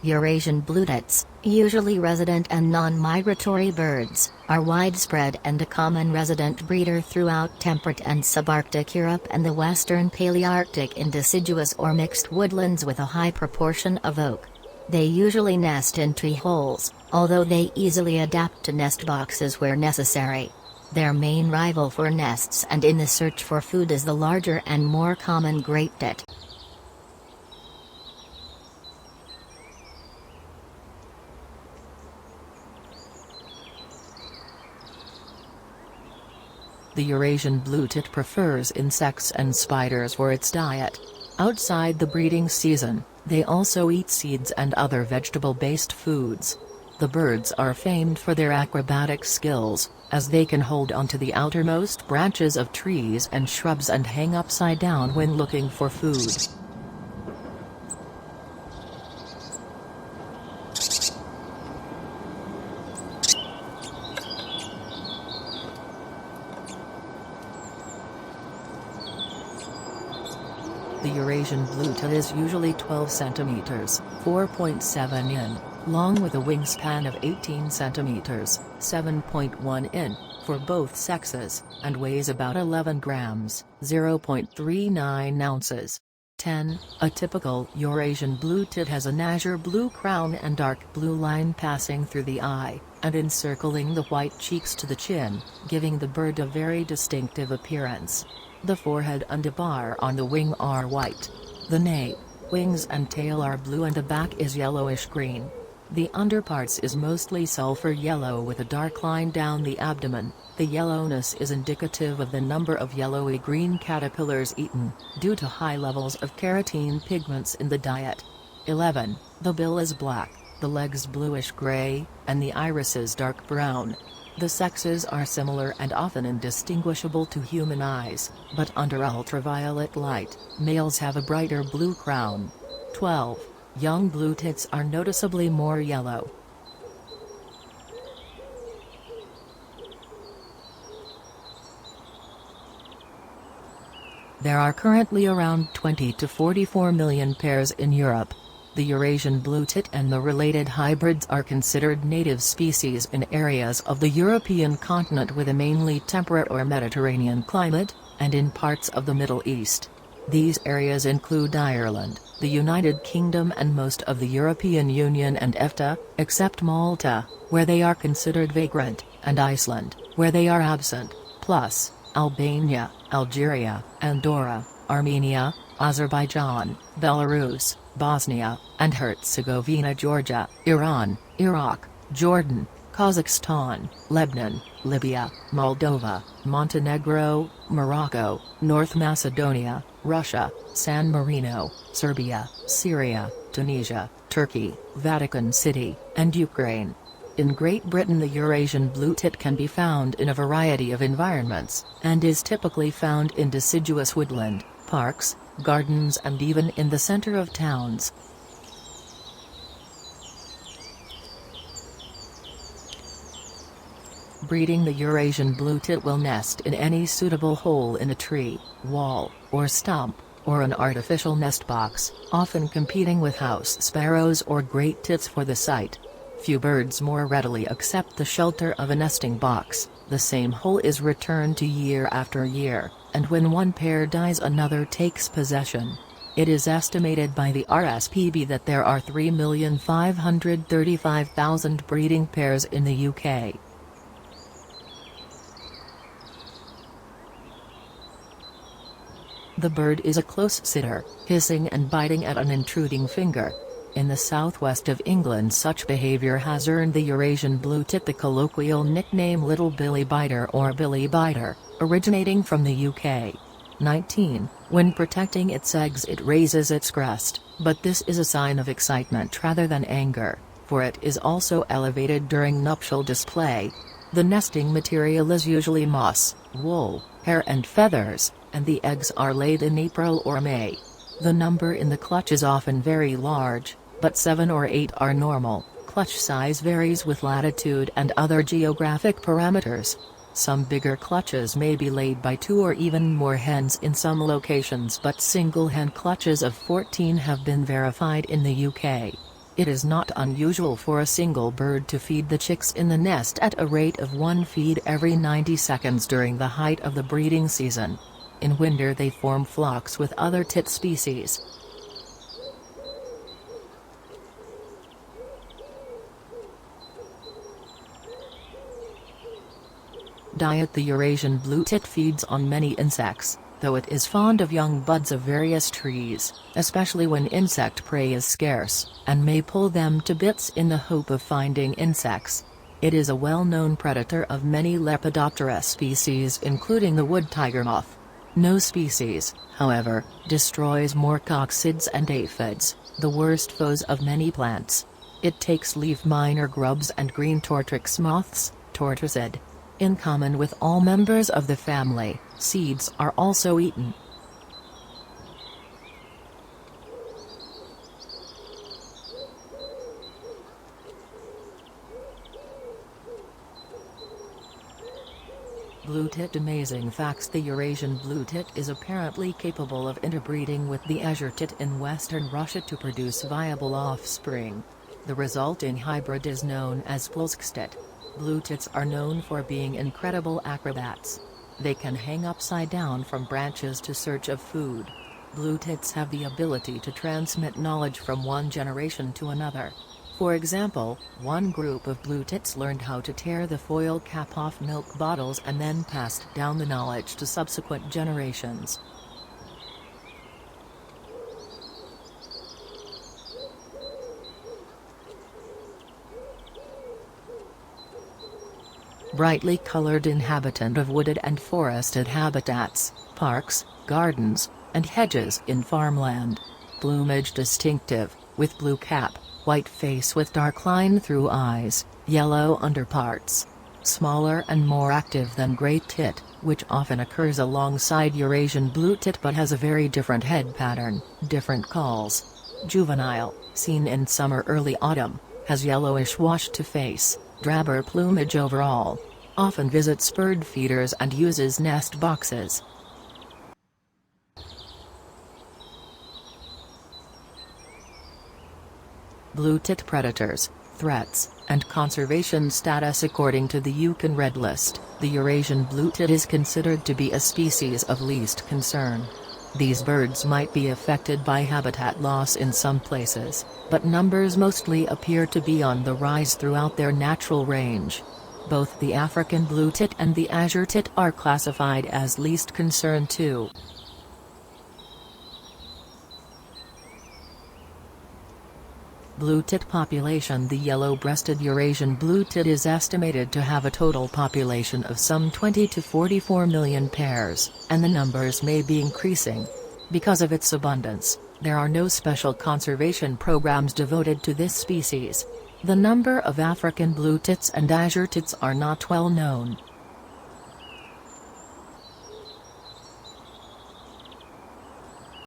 Eurasian bluetits, usually resident and non-migratory birds, are widespread and a common resident breeder throughout temperate and subarctic Europe and the western Palearctic in deciduous or mixed woodlands with a high proportion of oak. They usually nest in tree holes, although they easily adapt to nest boxes where necessary. Their main rival for nests and in the search for food is the larger and more common great tit. The Eurasian blue tit prefers insects and spiders for its diet. Outside the breeding season, they also eat seeds and other vegetable-based foods. The birds are famed for their acrobatic skills, as they can hold onto the outermost branches of trees and shrubs and hang upside down when looking for food. The Eurasian blue tit is usually 12 cm, 4.7 in, long with a wingspan of 18 cm, 7.1 in, for both sexes, and weighs about 11 grams, 0.39 ounces. 10. A typical Eurasian blue tit has an azure blue crown and dark blue line passing through the eye, and encircling the white cheeks to the chin, giving the bird a very distinctive appearance. The forehead and a bar on the wing are white. The nape, wings and tail are blue and the back is yellowish-green. The underparts is mostly sulfur yellow with a dark line down the abdomen. The yellowness is indicative of the number of yellowy-green caterpillars eaten, due to high levels of carotene pigments in the diet. 11. The bill is black, the legs bluish-gray, and the irises dark brown. The sexes are similar and often indistinguishable to human eyes, but under ultraviolet light, males have a brighter blue crown. 12. Young blue tits are noticeably more yellow. There are currently around 20 to 44 million pairs in Europe. The Eurasian blue tit and the related hybrids are considered native species in areas of the European continent with a mainly temperate or Mediterranean climate, and in parts of the Middle East. These areas include Ireland, the United Kingdom and most of the European Union and EFTA, except Malta, where they are considered vagrant, and Iceland, where they are absent, plus Albania, Algeria, Andorra, Armenia, Azerbaijan, Belarus, Bosnia and Herzegovina, Georgia, Iran, Iraq, Jordan, Kazakhstan, Lebanon, Libya, Moldova, Montenegro, Morocco, North Macedonia, Russia, San Marino, Serbia, Syria, Tunisia, Turkey, Vatican City, and Ukraine. In Great Britain, the Eurasian blue tit can be found in a variety of environments, and is typically found in deciduous woodland, parks, gardens and even in the center of towns. Breeding, the Eurasian blue tit will nest in any suitable hole in a tree, wall, or stump, or an artificial nest box, often competing with house sparrows or great tits for the site. Few birds more readily accept the shelter of a nesting box. The same hole is returned to year after year, and when one pair dies another takes possession. It is estimated by the RSPB that there are 3,535,000 breeding pairs in the UK. The bird is a close sitter, hissing and biting at an intruding finger. In the southwest of England, such behavior has earned the Eurasian blue tit the colloquial nickname Little Billy Biter or Billy Biter, originating from the UK. 19. When protecting its eggs it raises its crest, but this is a sign of excitement rather than anger, for it is also elevated during nuptial display. The nesting material is usually moss, wool, hair and feathers, and the eggs are laid in April or May. The number in the clutch is often very large, but 7 or 8 are normal. Clutch size varies with latitude and other geographic parameters. Some bigger clutches may be laid by 2 or even more hens in some locations, but single hen clutches of 14 have been verified in the UK. It is not unusual for a single bird to feed the chicks in the nest at a rate of one feed every 90 seconds during the height of the breeding season. In winter they form flocks with other tit species. Diet: the Eurasian blue tit feeds on many insects, though it is fond of young buds of various trees, especially when insect prey is scarce, and may pull them to bits in the hope of finding insects. It is a well-known predator of many Lepidoptera species including the wood tiger moth. No species, however, destroys more coccids and aphids, the worst foes of many plants. It takes leaf miner grubs and green tortrix moths, tortoisid. In common with all members of the family, seeds are also eaten. Blue tit. Amazing facts: the Eurasian blue tit is apparently capable of interbreeding with the azure tit in western Russia to produce viable offspring. The resulting hybrid is known as Polsktit. Blue tits are known for being incredible acrobats. They can hang upside down from branches to search of food. Blue tits have the ability to transmit knowledge from one generation to another. For example, one group of blue tits learned how to tear the foil cap off milk bottles and then passed down the knowledge to subsequent generations. Brightly colored inhabitant of wooded and forested habitats, parks, gardens, and hedges in farmland. Plumage distinctive, with blue cap, white face with dark line through eyes, yellow underparts. Smaller and more active than great tit, which often occurs alongside Eurasian blue tit but has a very different head pattern, different calls. Juvenile, seen in summer early autumn, has yellowish wash to face, drabber plumage overall. Often visits bird feeders and uses nest boxes. Blue tit predators, threats, and conservation status. According to the UN Red List, the Eurasian blue tit is considered to be a species of least concern. These birds might be affected by habitat loss in some places, but numbers mostly appear to be on the rise throughout their natural range. Both the African blue tit and the azure tit are classified as least concern too. Blue tit population: the yellow-breasted Eurasian blue tit is estimated to have a total population of some 20 to 44 million pairs, and the numbers may be increasing. Because of its abundance, there are no special conservation programs devoted to this species. The number of African blue tits and azure tits are not well known.